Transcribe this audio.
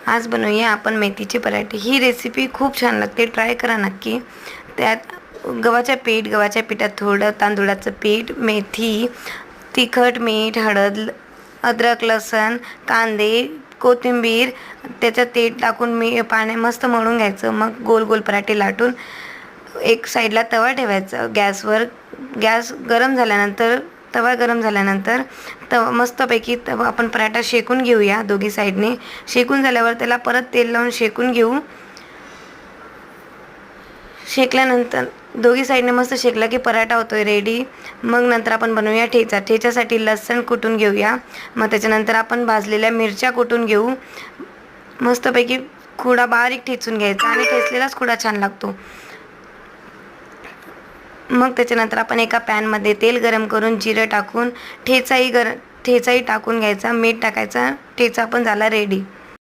आज बनवूया आपण मेथीचे पराठे। ही रेसिपी खूप छान लागते, ट्राय करा नक्की। त्यात गव्हाच्या पिठात थोडं तांदूळाचं पीठ, मेथी, तिखट, मीठ, हळद, अद्रक, लसूण, कांदे, कोथिंबीर, त्याच्यात तेल टाकून पाणी मस्त मळून घ्यायचं। मग गोल गोल पराठे लाटून एक साईडला तवा ठेवायचा गॅसवर। तवा गरम झाल्यानंतर मस्तपैकी आपण पराठा शेकून घेऊया दोघी साईडने। शेकून झाल्यावर त्याला परत तेल लावून शेकून घेऊ। शेकल्यानंतर दोघी साईडने मस्त शेकला की पराठा होतोय रेडी। मग नंतर आपण बनवूया ठेचा। ठेच्यासाठी लसूण कुटून घेऊया। मग त्याच्यानंतर आपण भाजलेल्या मिरच्या कुटून घेऊ। मस्तपैकी खुडा बारीक ठेचून घ्यायचा आणि ठेचलेलाच खुडा छान लागतो। मग त्याच्यानंतर आपण एका पॅनमध्ये तेल गरम करून जिरं टाकून ठेचाही टाकून घ्यायचा, मीठ टाकायचा, ठेचा पण झाला रेडी।